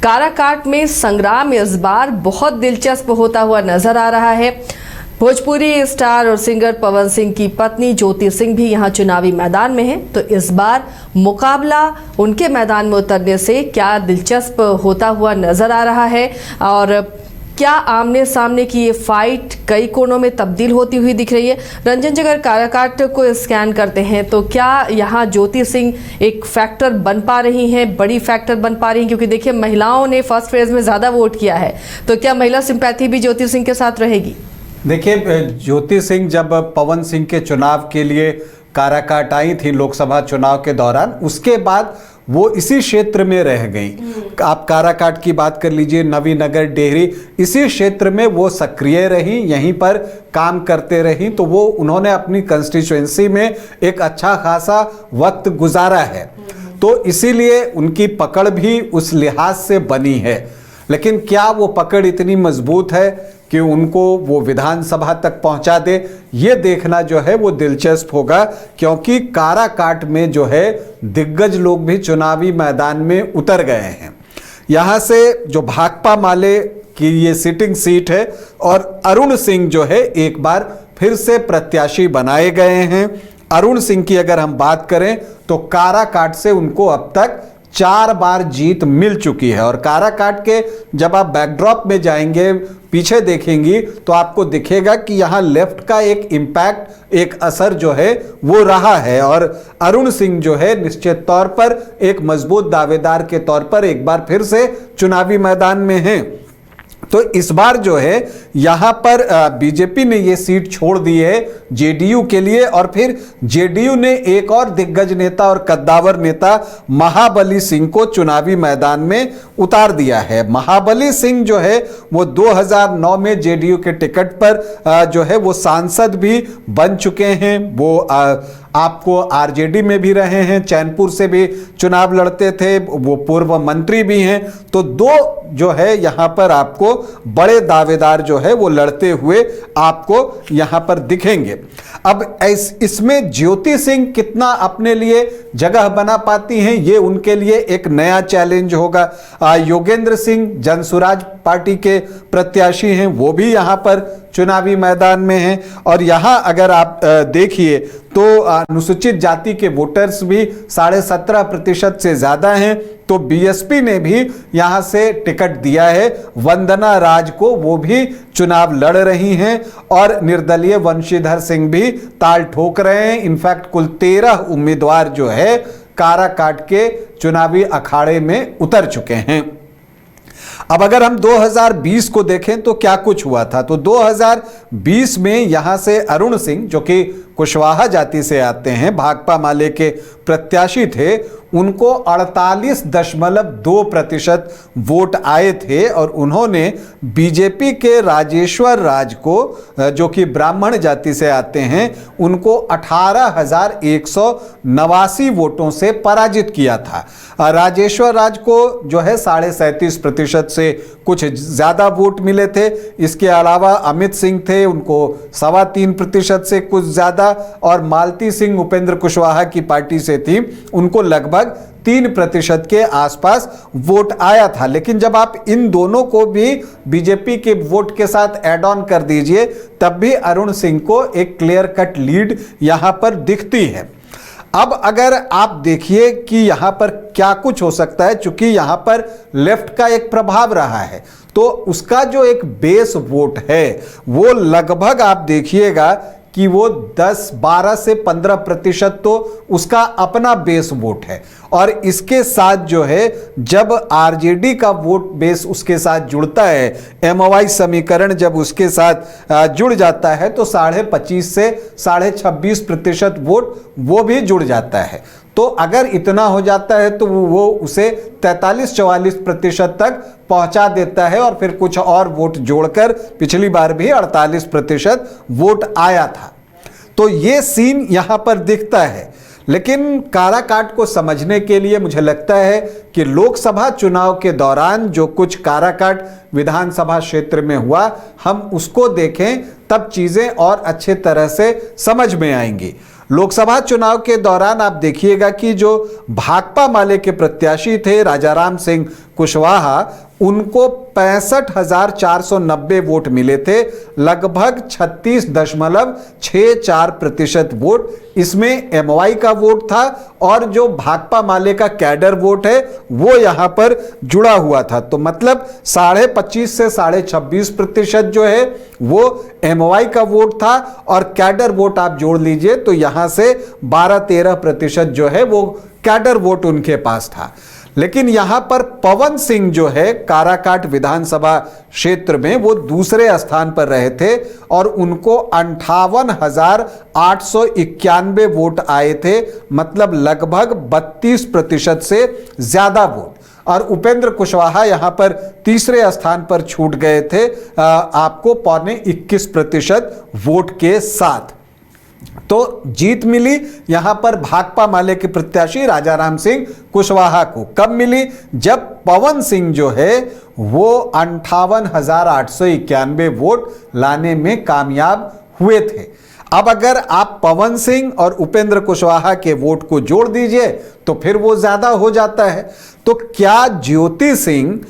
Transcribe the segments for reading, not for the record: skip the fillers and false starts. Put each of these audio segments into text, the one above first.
काराकाट में संग्राम इस बार बहुत दिलचस्प होता हुआ नजर आ रहा है। भोजपुरी स्टार और सिंगर पवन सिंह की पत्नी ज्योति सिंह भी यहां चुनावी मैदान में है, तो इस बार मुकाबला उनके मैदान में उतरने से क्या दिलचस्प होता हुआ नजर आ रहा है और क्या आमने सामने की ये फाइट कई कोणों में तब्दील होती हुई दिख रही है। रंजन जी, अगर काराकाट को स्कैन करते हैं तो क्या यहाँ ज्योति सिंह एक फैक्टर बन पा रही हैं, बड़ी फैक्टर बन पा रही हैं? क्योंकि देखिए महिलाओं ने फर्स्ट फेज में ज़्यादा वोट किया है, तो क्या महिला सिंपैथी भी ज्योति सिंह के साथ रहेगी? देखिए, ज्योति सिंह जब पवन सिंह के चुनाव के लिए काराकाट आई थी लोकसभा चुनाव के दौरान, उसके बाद वो इसी क्षेत्र में रह गई। आप काराकाट की बात कर लीजिए, नवीनगर, डेहरी, इसी क्षेत्र में वो सक्रिय रही, यहीं पर काम करते रही, तो वो उन्होंने अपनी कंस्टिट्यूएंसी में एक अच्छा खासा वक्त गुजारा है, तो इसीलिए उनकी पकड़ भी उस लिहाज से बनी है। लेकिन क्या वो पकड़ इतनी मजबूत है कि उनको वो विधानसभा तक पहुंचा दे, ये देखना जो है वो दिलचस्प होगा, क्योंकि काराकाट में जो है दिग्गज लोग भी चुनावी मैदान में उतर गए हैं। यहाँ से जो भाकपा माले की ये सिटिंग सीट है और अरुण सिंह जो है एक बार फिर से प्रत्याशी बनाए गए हैं। अरुण सिंह की अगर हम बात करें तो काराकाट से उनको अब तक 4 बार जीत मिल चुकी है। और काराकाट के जब आप बैकड्रॉप में जाएंगे, पीछे देखेंगी, तो आपको दिखेगा कि यहाँ लेफ्ट का एक इम्पैक्ट, एक असर जो है वो रहा है। और अरुण सिंह जो है निश्चित तौर पर एक मजबूत दावेदार के तौर पर एक बार फिर से चुनावी मैदान में हैं। तो इस बार जो है यहाँ पर बीजेपी ने ये सीट छोड़ दी है जेडीयू के लिए, और फिर जेडीयू ने एक और दिग्गज नेता और कद्दावर नेता महाबली सिंह को चुनावी मैदान में उतार दिया है। महाबली सिंह जो है वो 2009 में जेडीयू के टिकट पर जो है वो सांसद भी बन चुके हैं। वो आपको आरजेडी में भी रहे हैं, चैनपुर से भी चुनाव लड़ते थे, वो पूर्व मंत्री भी हैं। तो 2 जो है यहाँ पर आपको बड़े दावेदार जो है वो लड़ते हुए आपको यहाँ पर दिखेंगे। अब इसमें ज्योति सिंह कितना अपने लिए जगह बना पाती हैं, ये उनके लिए एक नया चैलेंज होगा। योगेंद्र सिंह जनसुराज पार्टी के प्रत्याशी हैं, वो भी यहाँ पर चुनावी मैदान में हैं। और यहाँ अगर आप देखिए तो अनुसूचित जाति के वोटर्स भी 17.5% से ज़्यादा हैं, तो बीएसपी ने भी यहाँ से टिकट दिया है वंदना राज को, वो भी चुनाव लड़ रही हैं। और निर्दलीय वंशीधर सिंह भी ताल ठोक रहे हैं। इनफैक्ट कुल 13 उम्मीदवार जो है काराकाट के चुनावी अखाड़े में उतर चुके हैं। अब अगर हम 2020 को देखें तो क्या कुछ हुआ था, तो 2020 में यहां से अरुण सिंह, जो कि कुशवाहा जाति से आते हैं, भाकपा माले के प्रत्याशी थे, उनको 48.2% वोट आए थे। और उन्होंने बीजेपी के राजेश्वर राज को, जो कि ब्राह्मण जाति से आते हैं, उनको 18,189 वोटों से पराजित किया था। राजेश्वर राज को जो है 37.5% से कुछ ज़्यादा वोट मिले थे। इसके अलावा अमित सिंह थे, उनको 3.25% से कुछ ज़्यादा, और मालती सिंह उपेंद्र कुशवाहा की पार्टी से थी, उनको लगभग 3% के आसपास वोट आया था। लेकिन जब आप इन दोनों को भी बीजेपी के वोट के साथ ऐड ऑन कर दीजिए, तब भी अरुण सिंह को एक क्लियर कट लीड यहां पर दिखती है। अब अगर आप देखिए कि यहां पर क्या कुछ हो सकता है, चूंकि यहां पर लेफ्ट का एक प्रभाव रहा है, तो उसका जो एक बेस वोट है वो लगभग आप देखिएगा कि वो 12 से 15% तो उसका अपना बेस वोट है। और इसके साथ जो है जब आरजेडी का वोट बेस उसके साथ जुड़ता है, एमओआई समीकरण जब उसके साथ जुड़ जाता है, तो 25.5 से 26.5% वोट वो भी जुड़ जाता है। तो अगर इतना हो जाता है तो वो उसे 43-44% तक पहुंचा देता है। और फिर कुछ और वोट जोड़कर पिछली बार भी 48% वोट आया था। तो ये सीन यहां पर दिखता है। लेकिन काराकाट को समझने के लिए मुझे लगता है कि लोकसभा चुनाव के दौरान जो कुछ काराकाट विधानसभा क्षेत्र में हुआ, हम उसको देखें, तब चीज़ें और अच्छे तरह से समझ में आएंगी। लोकसभा चुनाव के दौरान आप देखिएगा कि जो भाकपा माले के प्रत्याशी थे राजाराम सिंह कुशवाहा, उनको 65,490 वोट मिले थे, लगभग 36.64% वोट इसमें एमवाई का वोट था और जो भाकपा माले का कैडर वोट है वो यहां पर जुड़ा हुआ था। तो मतलब 25.5 से 26.5% जो है वो एमवाई का वोट था और कैडर वोट आप जोड़ लीजिए तो यहां से 12-13% जो है वो कैडर वोट उनके पास था। लेकिन यहां पर पवन सिंह जो है काराकाट विधानसभा क्षेत्र में वो दूसरे स्थान पर रहे थे और उनको 58,891 वोट आए थे, मतलब लगभग 32% से ज्यादा वोट। और उपेंद्र कुशवाहा यहां पर तीसरे स्थान पर छूट गए थे आपको 21.25% वोट के साथ। तो जीत मिली यहां पर भाकपा माले के प्रत्याशी राजाराम सिंह कुशवाहा को। कब मिली? जब पवन सिंह जो है वो 58,891 वोट लाने में कामयाब हुए थे। अब अगर आप पवन सिंह और उपेंद्र कुशवाहा के वोट को जोड़ दीजिए तो फिर वो ज्यादा हो जाता है। तो क्या ज्योति सिंह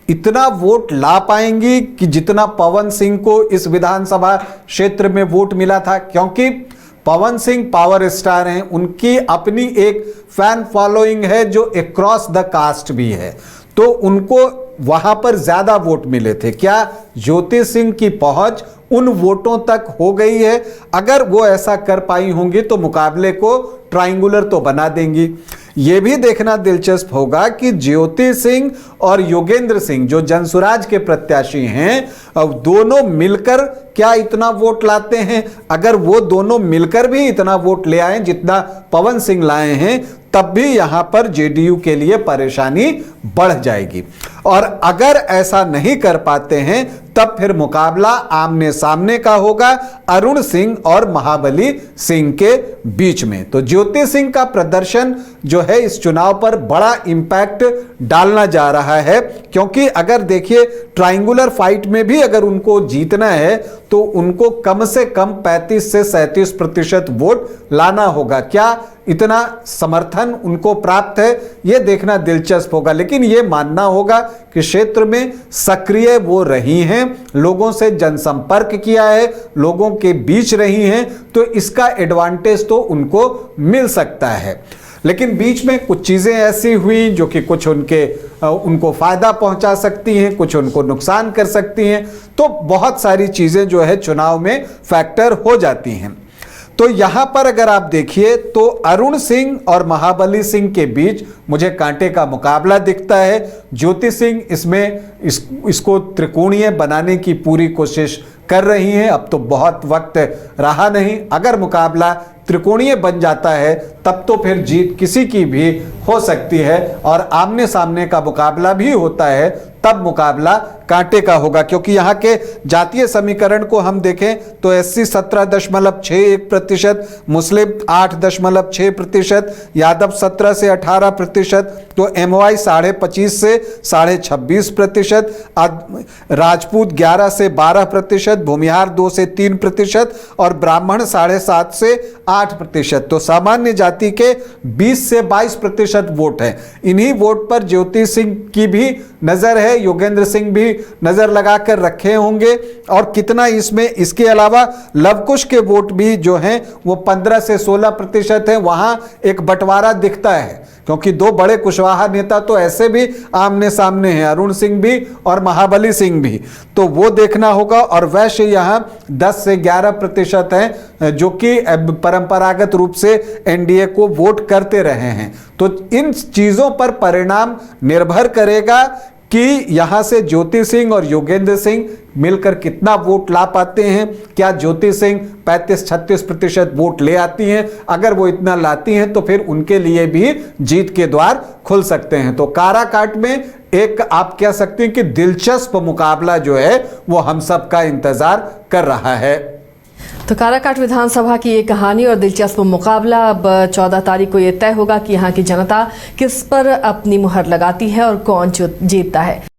इतना वोट ला पाएंगी कि जितना पवन सिंह को इस विधानसभा क्षेत्र में वोट मिला था? क्योंकि पवन सिंह पावर स्टार हैं, उनकी अपनी एक फैन फॉलोइंग है जो अक्रॉस द कास्ट भी है, तो उनको वहां पर ज्यादा वोट मिले थे। क्या ज्योति सिंह की पहुंच उन वोटों तक हो गई है? अगर वो ऐसा कर पाई होंगी तो मुकाबले को ट्रायंगुलर तो बना देंगी। यह भी देखना दिलचस्प होगा कि ज्योति सिंह और योगेंद्र सिंह जो जनसुराज के प्रत्याशी हैं, अब दोनों मिलकर क्या इतना वोट लाते हैं? अगर वो दोनों मिलकर भी इतना वोट ले आए जितना पवन सिंह लाए हैं, तब भी यहां पर जेडीयू के लिए परेशानी बढ़ जाएगी। और अगर ऐसा नहीं कर पाते हैं तब फिर मुकाबला आमने सामने का होगा अरुण सिंह और महाबली सिंह के बीच में। तो ज्योति सिंह का प्रदर्शन जो है इस चुनाव पर बड़ा इंपैक्ट डालना जा रहा है, क्योंकि अगर देखिए ट्रायंगुलर फाइट में भी अगर उनको जीतना है तो उनको कम से कम 35 से 37% वोट लाना होगा। क्या इतना समर्थन उनको प्राप्त है, यह देखना दिलचस्प होगा। लेकिन यह मानना होगा कि क्षेत्र में सक्रिय वो रही हैं, लोगों से जनसंपर्क किया है, लोगों के बीच रही हैं, तो इसका एडवांटेज तो उनको मिल सकता है। लेकिन बीच में कुछ चीजें ऐसी हुई जो कि कुछ उनको फायदा पहुंचा सकती हैं, कुछ उनको नुकसान कर सकती हैं। तो बहुत सारी चीजें जो है चुनाव में फैक्टर हो जाती हैं। तो यहां पर अगर आप देखिए तो अरुण सिंह और महाबली सिंह के बीच मुझे कांटे का मुकाबला दिखता है। ज्योति सिंह इसको त्रिकोणीय बनाने की पूरी कोशिश कर रही हैं। अब तो बहुत वक्त रहा नहीं, अगर मुकाबला त्रिकोणीय बन जाता है तब तो फिर जीत किसी की भी हो सकती है और आमने सामने का मुकाबला भी होता है, तब मुकाबला कांटे का होगा। क्योंकि यहाँ के जातीय समीकरण को हम देखें तो एससी 17.61%, मुस्लिम 8.6%, यादव 17 से 18%, तो एमवाई 25.5 से 26.5%, राजपूत 11 से 12%, भूमिहार 2 से 3% और ब्राह्मण 7.5 से 8%। तो सामान्य जाति के 20 से 22% वोट है। इन्हीं वोट पर ज्योति सिंह की भी नजर है, योगेंद्र सिंह भी नजर लगाकर रखे होंगे। और कितना इसमें इसके अलावा लवकुश के वोट भी जो हैं वो 15 से 16% है। वहां एक बंटवारा दिखता है क्योंकि दो बड़े कुशवाहा नेता तो ऐसे भी आमने सामने हैं, अरुण सिंह भी और महाबली सिंह भी, तो वो देखना होगा। और वैश्य यहाँ 10 से 11% हैं जो कि परंपरागत रूप से एनडीए को वोट करते रहे हैं। तो इन चीजों पर परिणाम निर्भर करेगा कि यहां से ज्योति सिंह और योगेंद्र सिंह मिलकर कितना वोट ला पाते हैं। क्या ज्योति सिंह 35-36% वोट ले आती हैं? अगर वो इतना लाती हैं तो फिर उनके लिए भी जीत के द्वार खुल सकते हैं। तो काराकाट में एक आप कह सकते हैं कि दिलचस्प मुकाबला जो है वो हम सब का इंतजार कर रहा है। तो काराकाट विधानसभा की ये कहानी और दिलचस्प मुकाबला अब 14 तारीख को ये तय होगा कि यहाँ की जनता किस पर अपनी मुहर लगाती है और कौन जीतता है।